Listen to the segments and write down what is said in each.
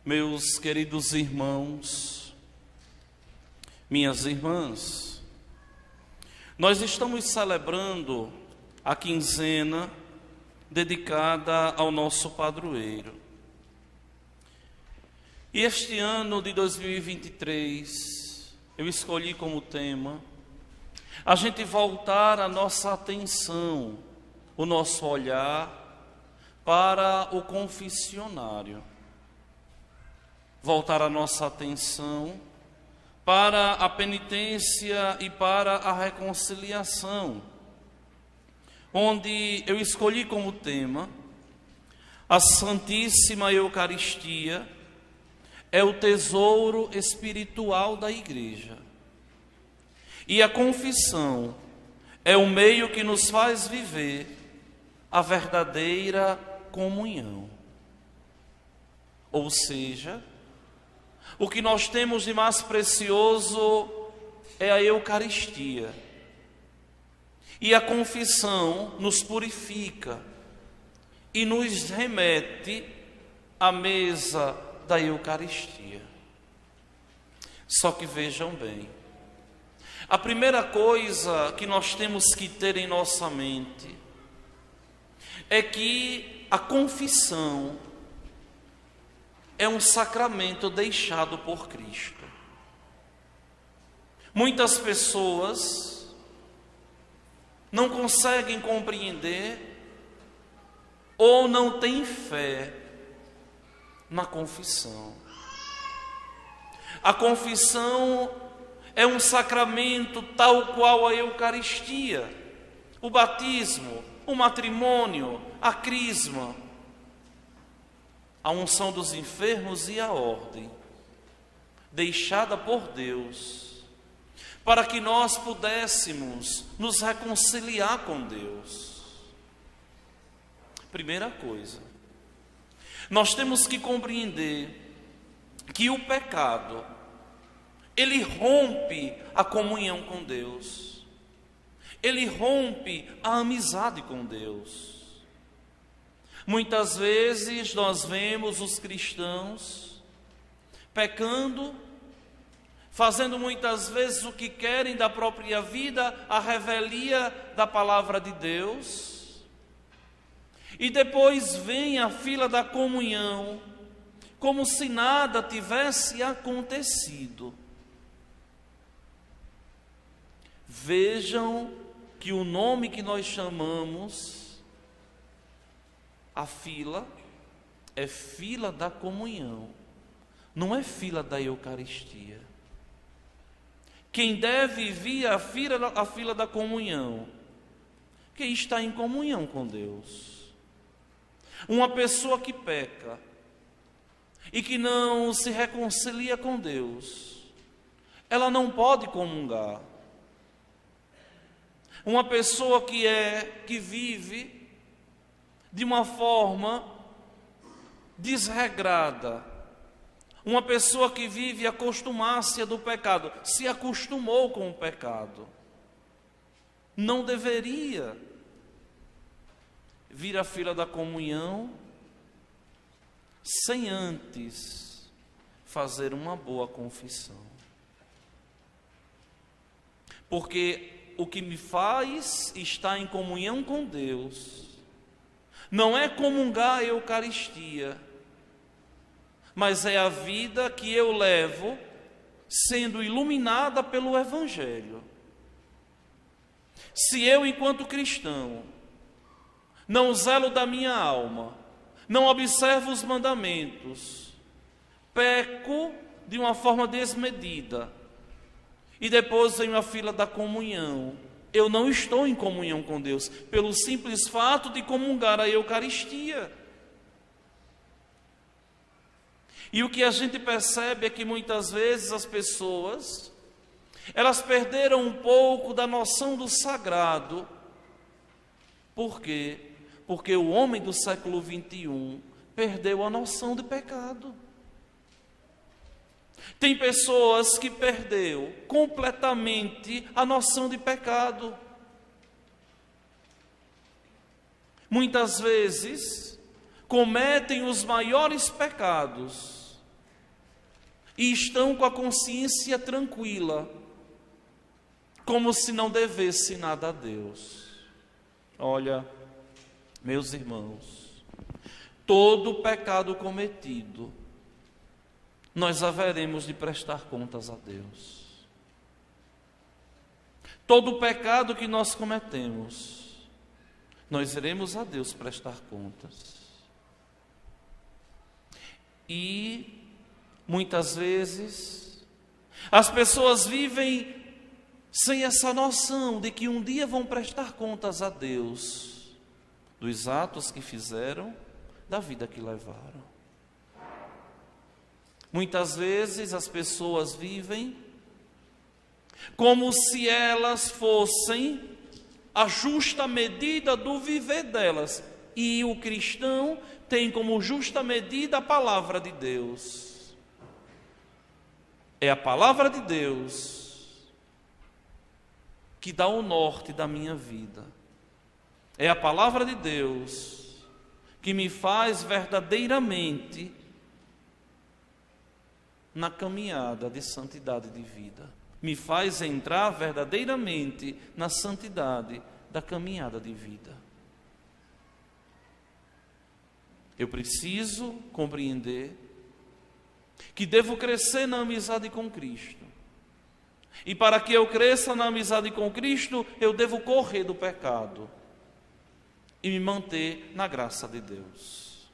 Meus queridos irmãos, minhas irmãs, nós estamos celebrando a quinzena dedicada ao nosso padroeiro. E este ano de 2023, eu escolhi como tema a gente voltar a nossa atenção, o nosso olhar para o confessionário. Voltar a nossa atenção para a penitência e para a reconciliação, onde eu escolhi como tema a Santíssima Eucaristia é o tesouro espiritual da Igreja. E a confissão é o meio que nos faz viver a verdadeira comunhão. Ou seja, o que nós temos de mais precioso é a Eucaristia. E a confissão nos purifica e nos remete à mesa da Eucaristia. Só que vejam bem, a primeira coisa que nós temos que ter em nossa mente é que a confissão é um sacramento deixado por Cristo. Muitas pessoas não conseguem compreender ou não têm fé na confissão. A confissão é um sacramento tal qual a Eucaristia, o batismo, o matrimônio, a crisma, a unção dos enfermos e a ordem, deixada por Deus, para que nós pudéssemos nos reconciliar com Deus. Primeira coisa, nós temos que compreender que o pecado, ele rompe a comunhão com Deus, ele rompe a amizade com Deus. Muitas vezes nós vemos os cristãos pecando, fazendo muitas vezes o que querem da própria vida, a revelia da palavra de Deus, e depois vem a fila da comunhão, como se nada tivesse acontecido. Vejam que o nome que nós chamamos a fila é fila da comunhão, não é fila da Eucaristia. Quem deve vir à fila da comunhão? Quem está em comunhão com Deus. Uma pessoa que peca e que não se reconcilia com Deus, ela não pode comungar. Uma pessoa que vive de uma forma desregrada, uma pessoa que vive acostumar-se do pecado, se acostumou com o pecado, não deveria vir à fila da comunhão sem antes fazer uma boa confissão. Porque o que me faz estar em comunhão com Deus não é comungar a Eucaristia, mas é a vida que eu levo sendo iluminada pelo Evangelho. Se eu, enquanto cristão, não zelo da minha alma, não observo os mandamentos, peco de uma forma desmedida, e depois venho à fila da comunhão, eu não estou em comunhão com Deus, pelo simples fato de comungar a Eucaristia. E o que a gente percebe é que muitas vezes as pessoas, elas perderam um pouco da noção do sagrado. Por quê? Porque o homem do século 21 perdeu a noção de pecado. Tem pessoas que perdeu completamente a noção de pecado. Muitas vezes cometem os maiores pecados e estão com a consciência tranquila, como se não devesse nada a Deus. Olha, meus irmãos, todo pecado cometido, nós haveremos de prestar contas a Deus. Todo pecado que nós cometemos, nós iremos a Deus prestar contas. E muitas vezes as pessoas vivem sem essa noção de que um dia vão prestar contas a Deus dos atos que fizeram, da vida que levaram. Muitas vezes as pessoas vivem como se elas fossem a justa medida do viver delas, e o cristão tem como justa medida a palavra de Deus. É a palavra de Deus que dá o norte da minha vida. É a palavra de Deus que me faz verdadeiramente na caminhada de santidade de vida. Me faz entrar verdadeiramente na santidade da caminhada de vida. Eu preciso compreender que devo crescer na amizade com Cristo. E para que eu cresça na amizade com Cristo, eu devo correr do pecado e me manter na graça de Deus.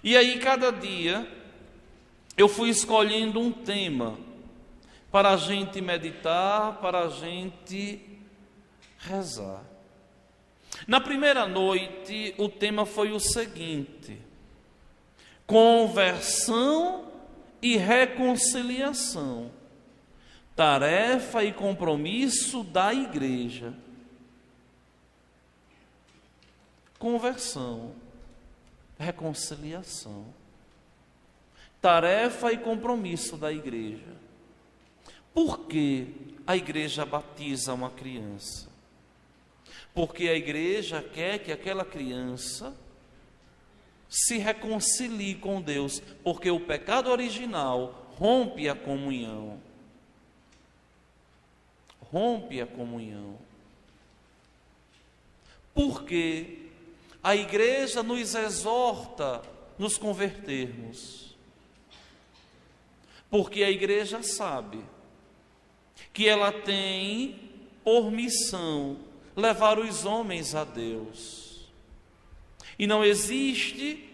E aí, cada dia, eu fui escolhendo um tema para a gente meditar, para a gente rezar. Na primeira noite, o tema foi o seguinte: conversão e reconciliação, tarefa e compromisso da igreja. Conversão, reconciliação, tarefa e compromisso da igreja. Por que a igreja batiza uma criança? Porque a igreja quer que aquela criança se reconcilie com Deus, porque o pecado original rompe a comunhão. Rompe a comunhão. Porque a igreja nos exorta nos convertermos. Porque a igreja sabe que ela tem por missão levar os homens a Deus. E não existe,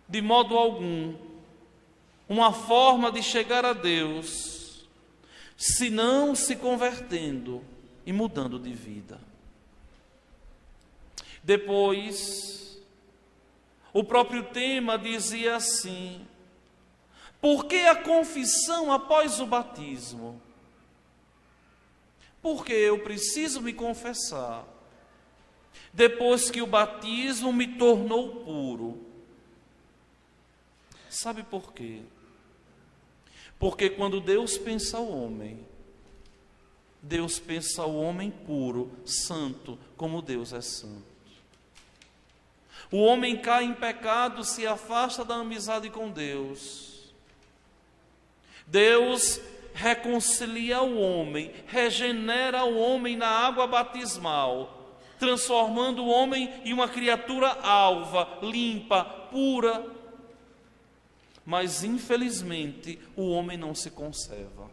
de modo algum, uma forma de chegar a Deus, senão se convertendo e mudando de vida. Depois, o próprio tema dizia assim: por que a confissão após o batismo? Porque eu preciso me confessar depois que o batismo me tornou puro. Sabe por quê? Porque quando Deus pensa o homem, Deus pensa o homem puro, santo, como Deus é santo. O homem cai em pecado, se afasta da amizade com Deus. Deus reconcilia o homem, regenera o homem na água batismal, transformando o homem em uma criatura alva, limpa, pura. Mas infelizmente o homem não se conserva.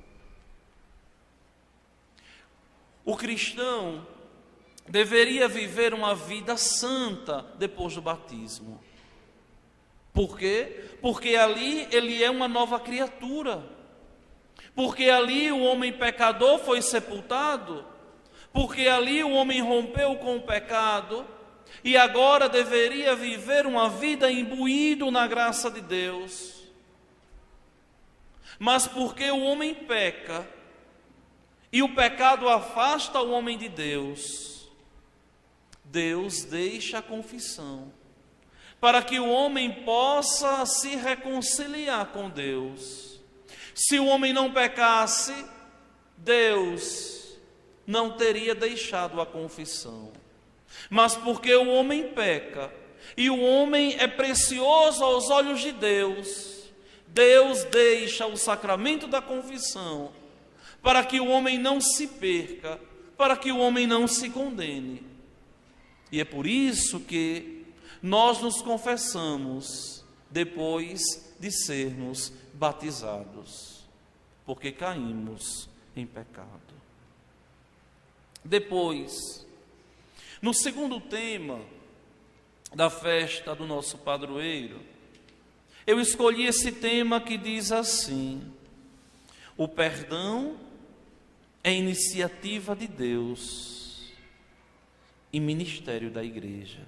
O cristão deveria viver uma vida santa depois do batismo. Por quê? Porque ali ele é uma nova criatura. Porque ali o homem pecador foi sepultado. Porque ali o homem rompeu com o pecado. E agora deveria viver uma vida imbuído na graça de Deus. Mas porque o homem peca, e o pecado afasta o homem de Deus, Deus deixa a confissão, para que o homem possa se reconciliar com Deus. Se o homem não pecasse, Deus não teria deixado a confissão. Mas porque o homem peca, e o homem é precioso aos olhos de Deus, Deus deixa o sacramento da confissão para que o homem não se perca, para que o homem não se condene. E é por isso que nós nos confessamos depois de sermos batizados, porque caímos em pecado. Depois, no segundo tema da festa do nosso padroeiro, eu escolhi esse tema que diz assim: o perdão é iniciativa de Deus e ministério da igreja.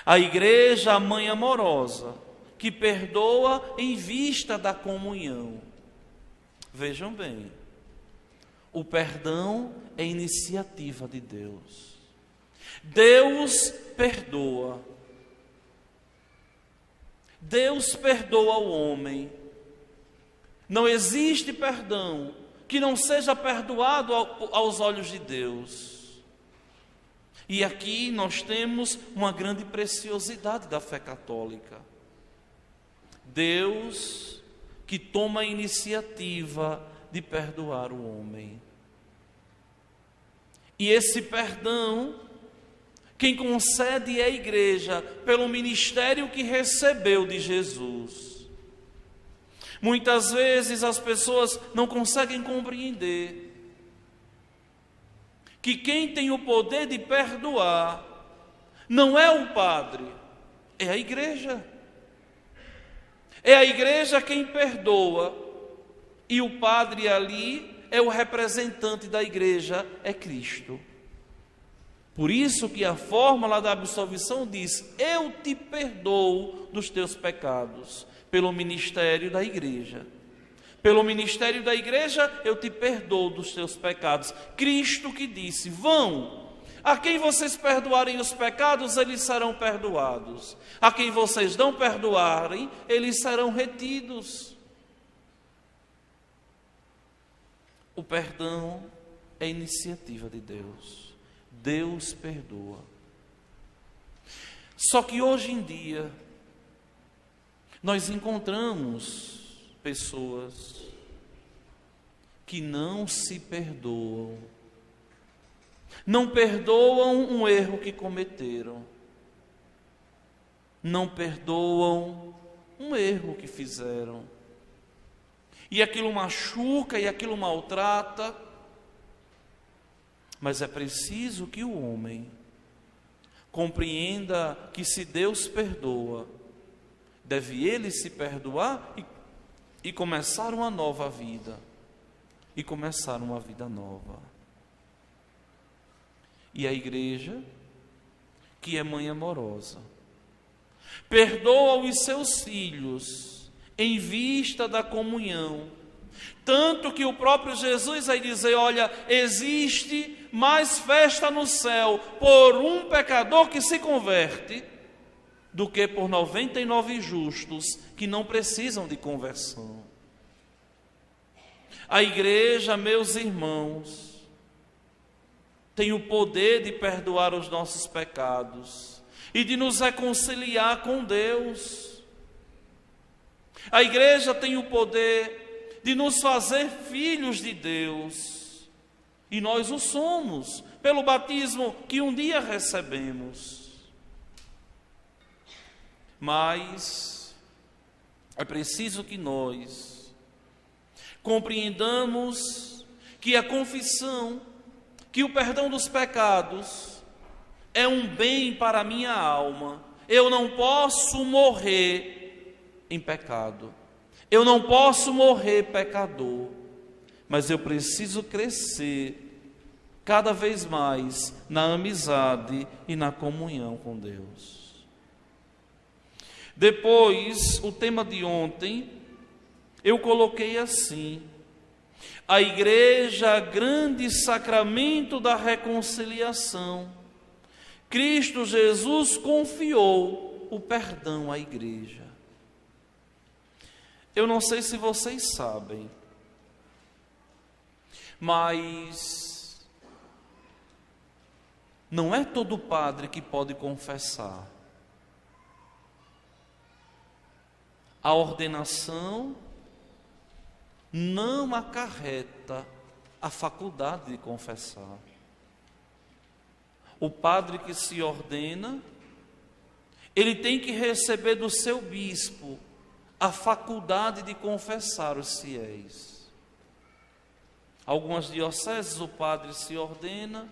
A igreja, a mãe amorosa, que perdoa em vista da comunhão. Vejam bem, o perdão é iniciativa de Deus. Deus perdoa. Deus perdoa o homem. Não existe perdão que não seja perdoado aos olhos de Deus. E aqui nós temos uma grande preciosidade da fé católica. Deus que toma a iniciativa de perdoar o homem. E esse perdão, quem concede é a igreja, pelo ministério que recebeu de Jesus. Muitas vezes as pessoas não conseguem compreender que quem tem o poder de perdoar não é o padre, é a igreja. É a igreja quem perdoa, e o padre ali é o representante da igreja, é Cristo. Por isso que a fórmula da absolvição diz: eu te perdoo dos teus pecados, pelo ministério da igreja. Pelo ministério da igreja, eu te perdoo dos teus pecados. Cristo que disse: vão, a quem vocês perdoarem os pecados, eles serão perdoados. A quem vocês não perdoarem, eles serão retidos. O perdão é iniciativa de Deus. Deus perdoa. Só que hoje em dia, nós encontramos pessoas que não se perdoam. Não perdoam um erro que cometeram. Não perdoam um erro que fizeram. E aquilo machuca e aquilo maltrata. Mas é preciso que o homem compreenda que se Deus perdoa, deve ele se perdoar e começar uma nova vida. E começar uma vida nova. E a igreja, que é mãe amorosa, perdoa os seus filhos em vista da comunhão. Tanto que o próprio Jesus vai dizer: olha, existe mais festa no céu por um pecador que se converte do que por 99 justos que não precisam de conversão. A igreja, meus irmãos, tem o poder de perdoar os nossos pecados e de nos reconciliar com Deus. A igreja tem o poder de nos fazer filhos de Deus, e nós o somos pelo batismo que um dia recebemos. Mas é preciso que nós compreendamos que a confissão, que o perdão dos pecados é um bem para a minha alma. Eu não posso morrer em pecado. Eu não posso morrer pecador. Mas eu preciso crescer cada vez mais na amizade e na comunhão com Deus. Depois, o tema de ontem, eu coloquei assim: a igreja, grande sacramento da reconciliação. Cristo Jesus confiou o perdão à igreja. Eu não sei se vocês sabem, mas não é todo padre que pode confessar. a ordenação não acarreta a faculdade de confessar. O padre que se ordena, ele tem que receber do seu bispo a faculdade de confessar os fiéis. Algumas dioceses o padre se ordena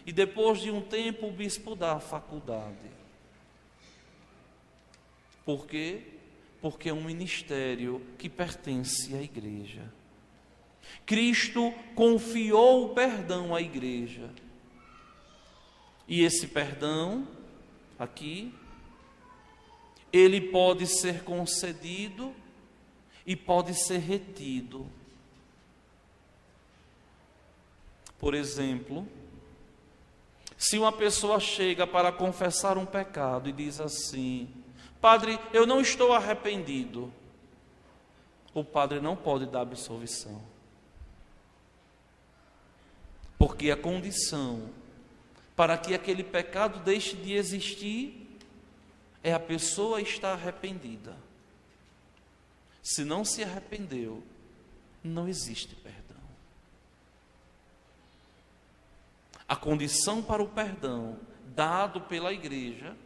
e depois de um tempo o bispo dá a faculdade. Por quê? Porque é um ministério que pertence à igreja. Cristo confiou o perdão à igreja. E esse perdão, aqui, ele pode ser concedido e pode ser retido. Por exemplo, se uma pessoa chega para confessar um pecado e diz assim: Padre, eu não estou arrependido. O padre não pode dar absolvição. Porque a condição para que aquele pecado deixe de existir é a pessoa estar arrependida. Se não se arrependeu, não existe perdão. A condição para o perdão dado pela igreja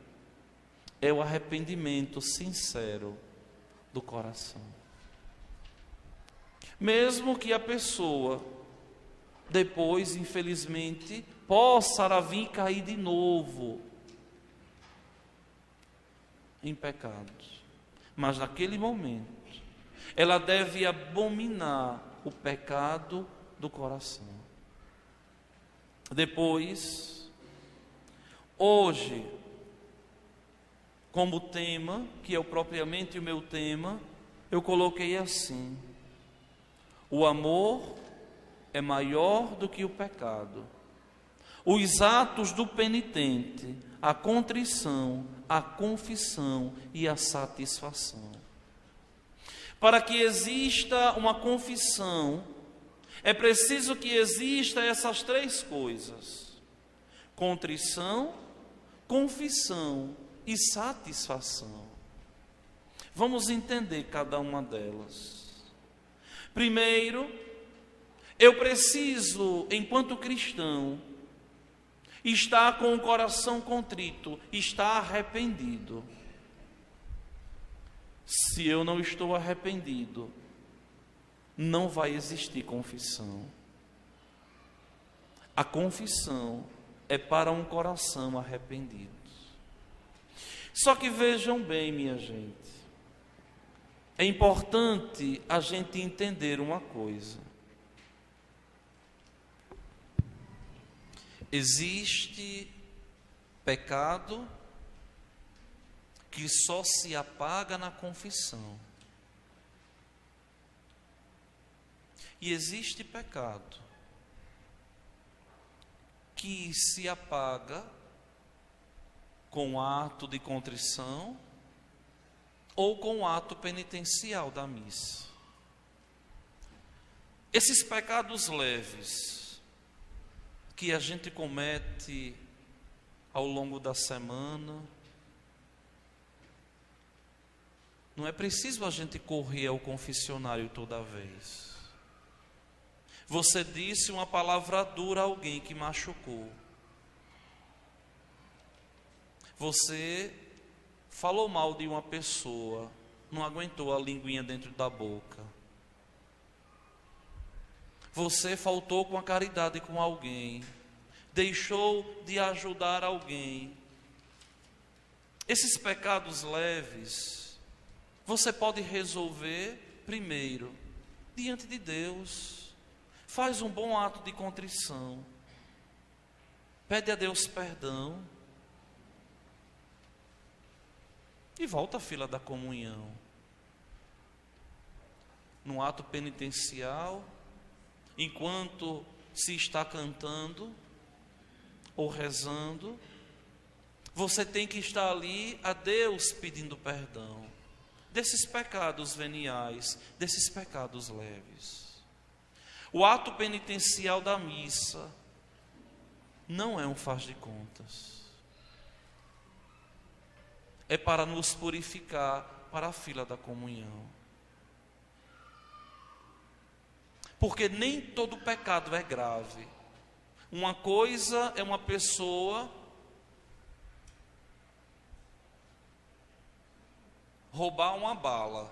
é o arrependimento sincero do coração. Mesmo que a pessoa depois, infelizmente, possa vir cair de novo em pecados, mas naquele momento ela deve abominar o pecado do coração. Depois, hoje, como tema, que é propriamente o meu tema, eu coloquei assim: o amor é maior do que o pecado. Os atos do penitente, a contrição, a confissão e a satisfação. Para que exista uma confissão, é preciso que exista essas três coisas: contrição, confissão e satisfação. Vamos entender cada uma delas. Primeiro, eu preciso, enquanto cristão, estar com o coração contrito, estar arrependido. Se eu não estou arrependido, não vai existir confissão. A confissão é para um coração arrependido. Só que vejam bem, minha gente, é importante a gente entender uma coisa. Existe pecado que só se apaga na confissão. E existe pecado que se apaga com o ato de contrição ou com o ato penitencial da missa. Esses pecados leves que a gente comete ao longo da semana, não é preciso a gente correr ao confessionário toda vez. Você disse uma palavra dura a alguém que machucou. Você falou mal de uma pessoa, não aguentou a linguinha dentro da boca. Você faltou com a caridade com alguém, deixou de ajudar alguém. Esses pecados leves, você pode resolver primeiro, diante de Deus. Faz um bom ato de contrição. Pede a Deus perdão. E volta à fila da comunhão. No ato penitencial, enquanto se está cantando ou rezando, você tem que estar ali a Deus pedindo perdão desses pecados veniais, desses pecados leves. O ato penitencial da missa não é um faz de contas. É para nos purificar, para a fila da comunhão. Porque nem todo pecado é grave. Uma coisa é uma pessoa roubar uma bala.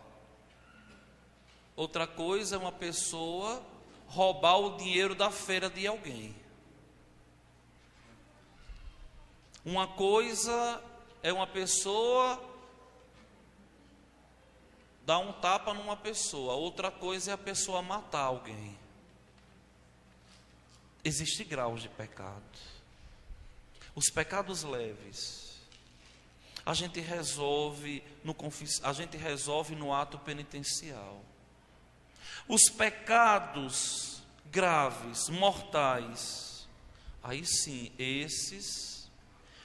Outra coisa é uma pessoa roubar o dinheiro da feira de alguém. Uma coisa é uma pessoa dar um tapa numa pessoa. Outra coisa é a pessoa matar alguém. Existem graus de pecado. Os pecados leves, a gente resolve no ato penitencial. Os pecados graves, mortais, aí sim, esses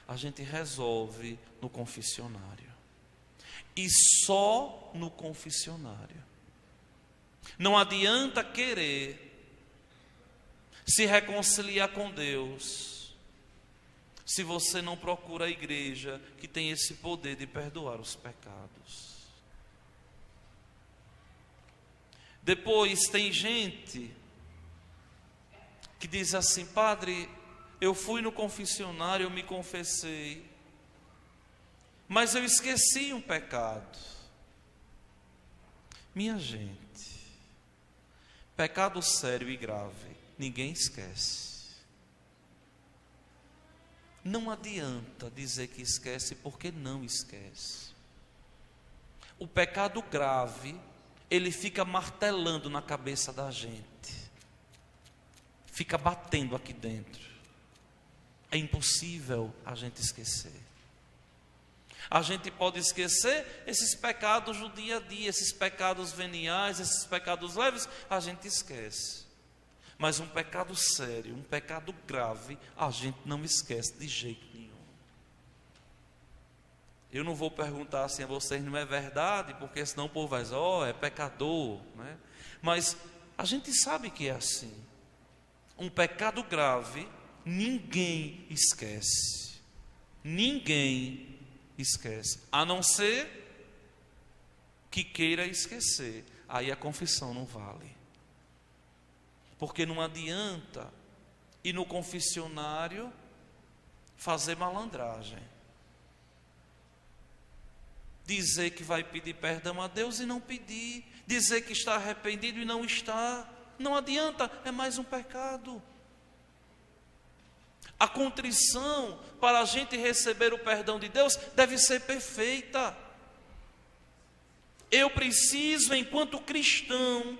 a gente resolve no confessionário. E só no confessionário. Não adianta querer se reconciliar com Deus se você não procura a igreja que tem esse poder de perdoar os pecados. Depois tem gente que diz assim: padre, eu fui no confessionário, eu me confessei, mas eu esqueci um pecado. Minha gente, pecado sério e grave, ninguém esquece. Não adianta dizer que esquece, porque não esquece. O pecado grave, ele fica martelando na cabeça da gente, fica batendo aqui dentro. É impossível a gente esquecer. A gente pode esquecer esses pecados do dia a dia, esses pecados veniais, esses pecados leves, a gente esquece. Mas um pecado sério, um pecado grave, a gente não esquece de jeito nenhum. Eu não vou perguntar assim a vocês, não é verdade, porque senão o povo vai dizer, é pecador, né? Mas a gente sabe que é assim. Um pecado grave, ninguém esquece. Ninguém esquece, a não ser que queira esquecer. Aí a confissão não vale. Porque não adianta ir no confessionário fazer malandragem, dizer que vai pedir perdão a Deus e não pedir, dizer que está arrependido e não está. Não adianta, é mais um pecado. A contrição para a gente receber o perdão de Deus deve ser perfeita. Eu preciso, enquanto cristão,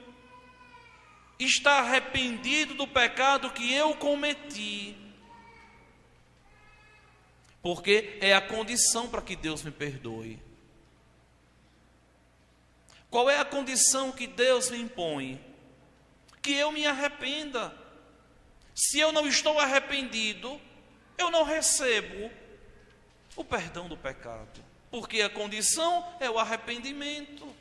estar arrependido do pecado que eu cometi, porque é a condição para que Deus me perdoe. Qual é a condição que Deus me impõe? Que eu me arrependa. Se eu não estou arrependido, eu não recebo o perdão do pecado, porque a condição é o arrependimento.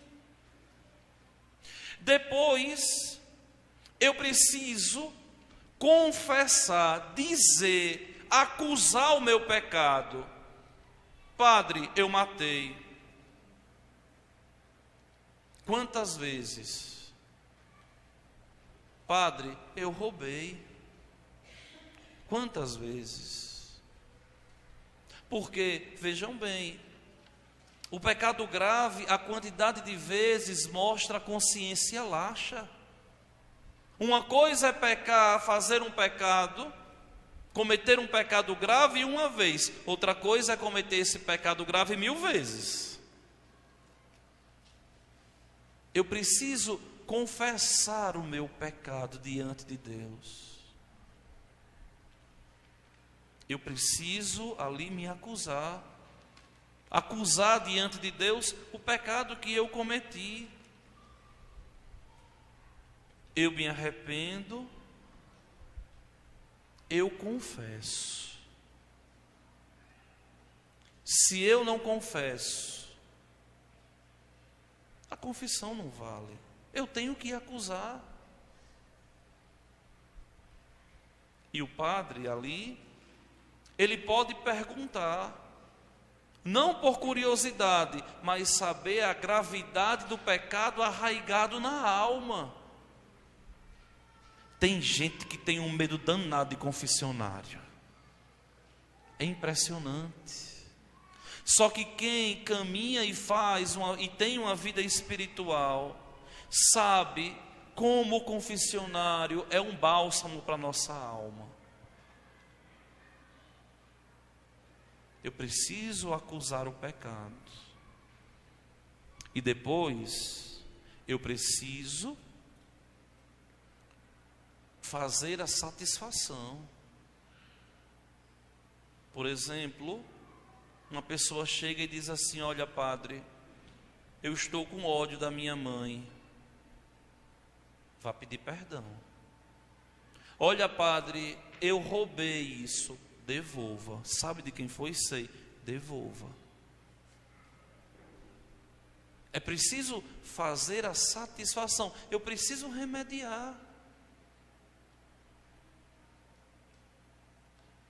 Depois, eu preciso confessar, dizer, acusar o meu pecado. Padre, eu matei. Quantas vezes? Padre, eu roubei. Quantas vezes? Porque, vejam bem, o pecado grave, a quantidade de vezes mostra a consciência laxa. Uma coisa é pecar, fazer um pecado, cometer um pecado grave uma vez. Outra coisa é cometer esse pecado grave 1000 vezes. Eu preciso confessar o meu pecado diante de Deus. Eu preciso ali me acusar diante de Deus o pecado que eu cometi. Eu me arrependo, eu confesso. Se eu não confesso, a confissão não vale. Eu tenho que acusar. E o padre ali, ele pode perguntar: Não por curiosidade, mas saber a gravidade do pecado arraigado na alma. Tem gente que tem um medo danado de confessionário. É impressionante. Só que quem caminha e e tem uma vida espiritual, sabe como o confessionário é um bálsamo para a nossa alma. Eu preciso acusar o pecado. E depois, eu preciso fazer a satisfação. Por exemplo, uma pessoa chega e diz assim: olha, padre, eu estou com ódio da minha mãe. Vá pedir perdão. Olha, padre, eu roubei isso. Devolva. Sabe de quem foi? Sei. Devolva. É preciso fazer a satisfação. Eu preciso remediar.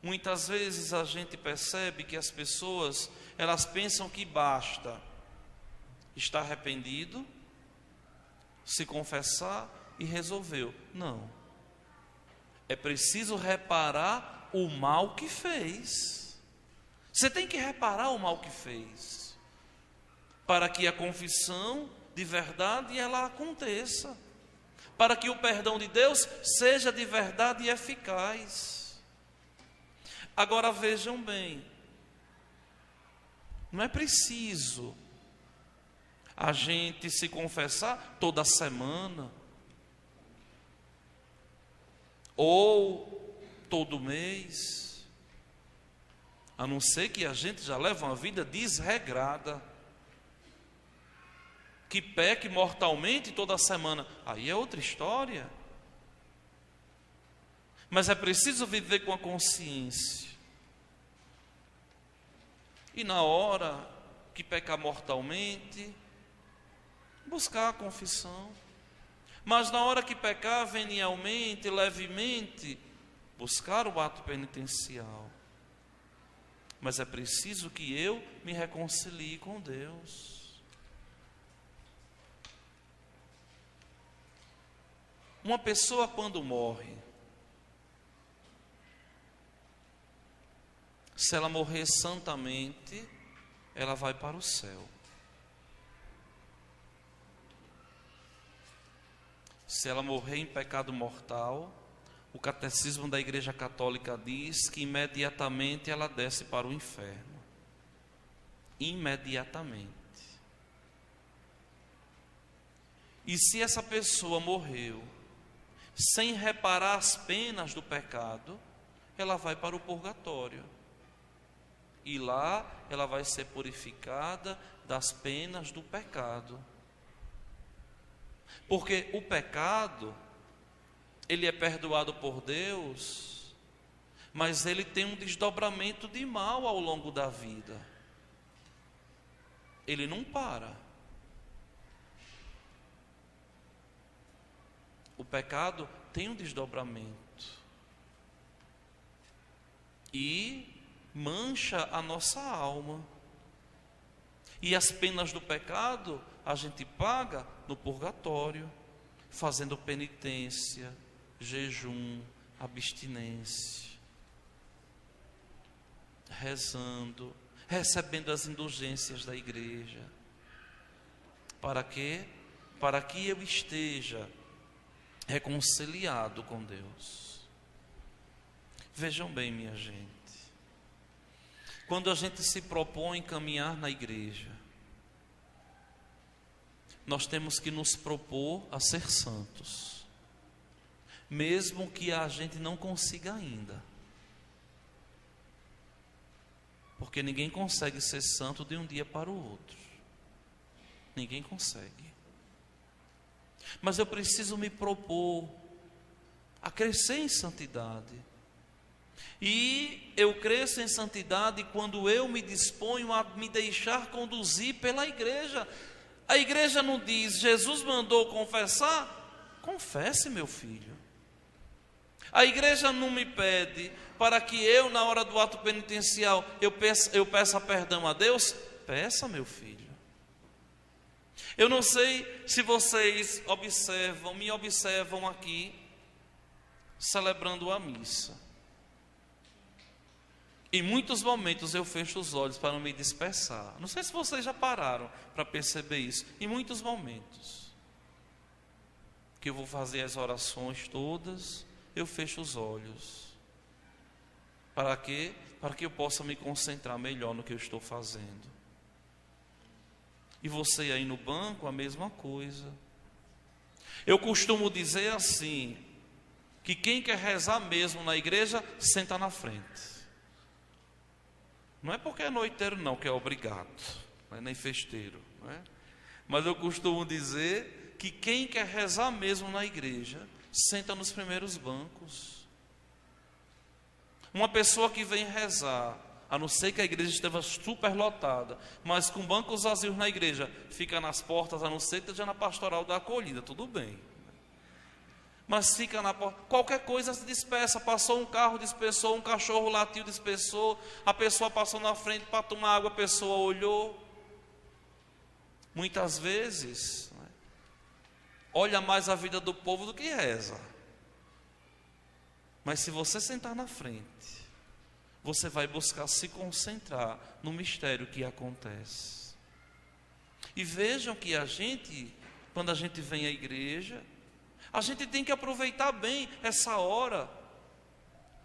Muitas vezes a gente percebe que as pessoas, elas pensam que basta estar arrependido, se confessar e resolveu. Não. É preciso reparar o mal que fez. Você tem que reparar o mal que fez, para que a confissão de verdade ela aconteça, para que o perdão de Deus seja de verdade e eficaz. Agora vejam bem, não é preciso a gente se confessar toda semana, ou todo mês, a não ser que a gente já leva uma vida desregrada, que peque mortalmente toda semana, aí é outra história. Mas é preciso viver com a consciência, e na hora que pecar mortalmente, buscar a confissão. Mas na hora que pecar venialmente, levemente, buscar o ato penitencial. Mas é preciso que eu me reconcilie com Deus. Uma pessoa quando morre, se ela morrer santamente, ela vai para o céu. Se ela morrer em pecado mortal, o catecismo da Igreja Católica diz que imediatamente ela desce para o inferno. Imediatamente. E se essa pessoa morreu sem reparar as penas do pecado, ela vai para o purgatório. E lá ela vai ser purificada das penas do pecado. Porque o pecado, ele é perdoado por Deus, mas ele tem um desdobramento de mal ao longo da vida. Ele não para. O pecado tem um desdobramento. E mancha a nossa alma. E as penas do pecado a gente paga no purgatório, fazendo penitência, jejum, abstinência, rezando, recebendo as indulgências da igreja. Para quê? Para que eu esteja reconciliado com Deus. Vejam bem, minha gente, quando a gente se propõe caminhar na igreja, nós temos que nos propor a ser santos, mesmo que a gente não consiga ainda, porque ninguém consegue ser santo de um dia para o outro, ninguém consegue. Mas eu preciso me propor a crescer em santidade. E eu cresço em santidade quando eu me disponho a me deixar conduzir pela igreja. A igreja não diz, Jesus mandou confessar? Confesse, meu filho. A igreja não me pede para que eu, na hora do ato penitencial, eu peça perdão a Deus? Peça, meu filho. Eu não sei se vocês me observam aqui, celebrando a missa. Em muitos momentos eu fecho os olhos para não me dispersar. Não sei se vocês já pararam para perceber isso. Em muitos momentos que eu vou fazer as orações todas, eu fecho os olhos. Para quê? Para que eu possa me concentrar melhor no que eu estou fazendo. E você aí no banco, a mesma coisa. Eu costumo dizer assim, que quem quer rezar mesmo na igreja, senta na frente. Não é porque é noiteiro não, que é obrigado, não é nem festeiro, não é? Mas eu costumo dizer que quem quer rezar mesmo na igreja, senta nos primeiros bancos. Uma pessoa que vem rezar, a não ser que a igreja esteja super lotada, mas com bancos vazios na igreja, fica nas portas, a não ser que esteja na pastoral da acolhida, tudo bem. Mas fica na porta, qualquer coisa se dispersa, passou um carro, dispersou, um cachorro latiu, dispersou, a pessoa passou na frente para tomar água, a pessoa olhou. Muitas vezes, olha mais a vida do povo do que reza. Mas se você sentar na frente, você vai buscar se concentrar no mistério que acontece. E vejam que quando a gente vem à igreja, a gente tem que aproveitar bem essa hora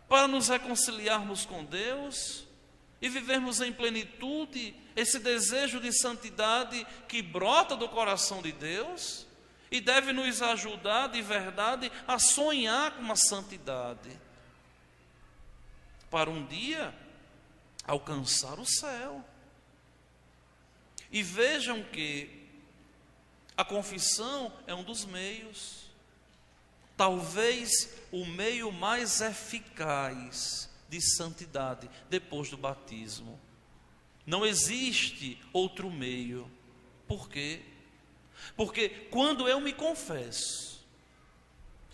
para nos reconciliarmos com Deus e vivermos em plenitude esse desejo de santidade que brota do coração de Deus e deve nos ajudar de verdade a sonhar com uma santidade para um dia alcançar o céu. E vejam que a confissão é um dos meios. Talvez o meio mais eficaz de santidade depois do batismo. Não existe outro meio. Por quê? Porque quando eu me confesso,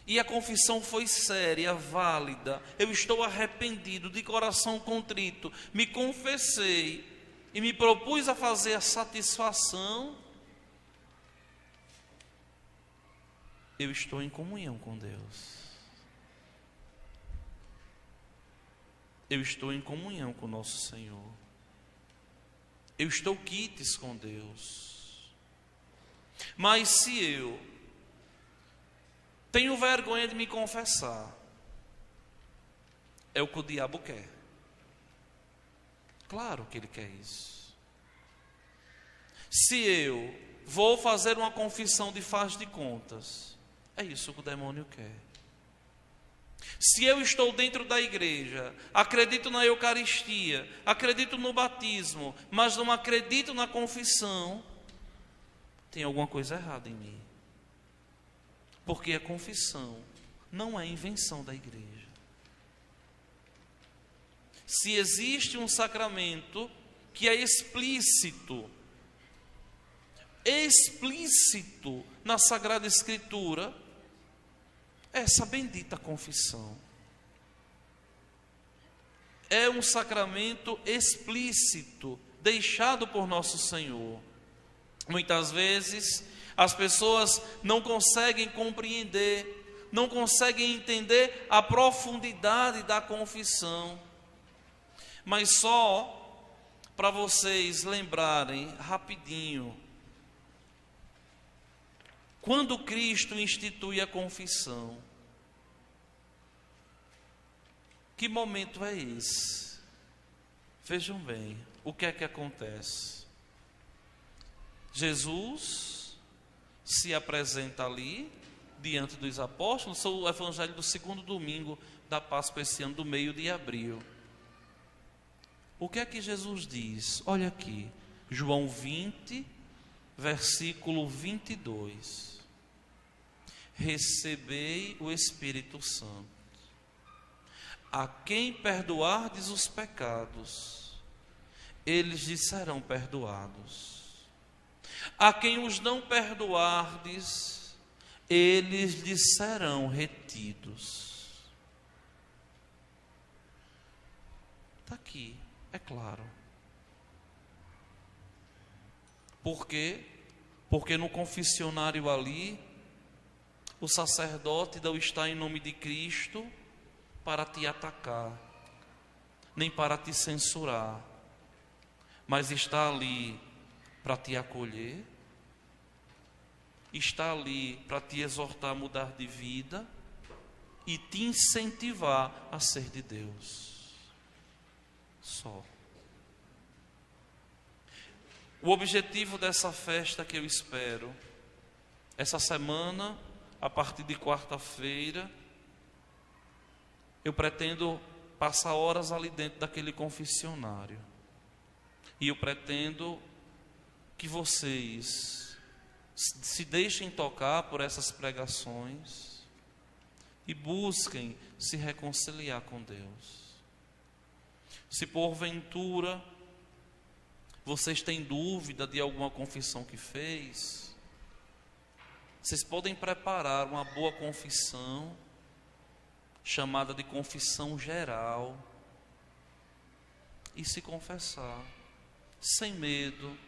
e a confissão foi séria, válida, eu estou arrependido, de coração contrito, me confessei e me propus a fazer a satisfação, eu estou em comunhão com Deus. Eu estou em comunhão com nosso Senhor. Eu estou quites com Deus. Mas se eu tenho vergonha de me confessar, é o que o diabo quer. Claro que ele quer isso. Se eu vou fazer uma confissão de faz de contas, é isso que o demônio quer. Se eu estou dentro da igreja, acredito na Eucaristia, acredito no batismo, mas não acredito na confissão, tem alguma coisa errada em mim. Porque a confissão não é invenção da igreja. Se existe um sacramento que é explícito na Sagrada Escritura, essa bendita confissão. É um sacramento explícito, deixado por nosso Senhor. Muitas vezes, as pessoas não conseguem compreender, não conseguem entender a profundidade da confissão. Mas só para vocês lembrarem rapidinho, quando Cristo institui a confissão, que momento é esse? Vejam bem, o que é que acontece? Jesus se apresenta ali, diante dos apóstolos, sou o evangelho do segundo domingo da Páscoa esse ano, do meio de abril. O que é que Jesus diz? Olha aqui, João 20, versículo 22. Recebei o Espírito Santo. A quem perdoardes os pecados, eles lhes serão perdoados. A quem os não perdoardes, eles lhes serão retidos. Está aqui, é claro. Por quê? Porque no confessionário ali, o sacerdote não está em nome de Cristo para te atacar, nem para te censurar, mas está ali para te acolher, está ali para te exortar a mudar de vida e te incentivar a ser de Deus. Só. O objetivo dessa festa que eu espero, essa semana, a partir de quarta-feira, eu pretendo passar horas ali dentro daquele confessionário. E eu pretendo que vocês se deixem tocar por essas pregações e busquem se reconciliar com Deus. Se porventura vocês têm dúvida de alguma confissão que fez, vocês podem preparar uma boa confissão, chamada de confissão geral, e se confessar, sem medo,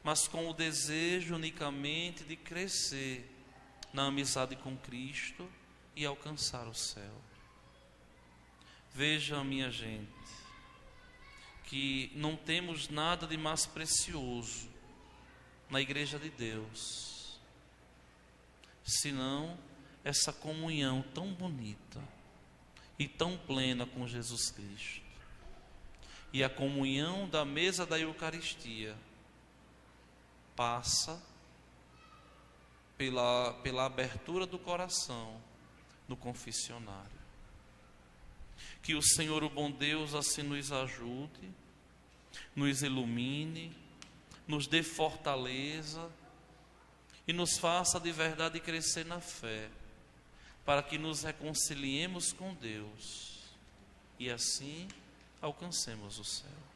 mas com o desejo unicamente de crescer na amizade com Cristo e alcançar o céu. Veja, minha gente, que não temos nada de mais precioso na igreja de Deus, senão essa comunhão tão bonita e tão plena com Jesus Cristo. E a comunhão da mesa da Eucaristia passa pela abertura do coração no confessionário. Que o Senhor, o bom Deus, assim nos ajude, nos ilumine, nos dê fortaleza e nos faça de verdade crescer na fé, para que nos reconciliemos com Deus e assim alcancemos o céu.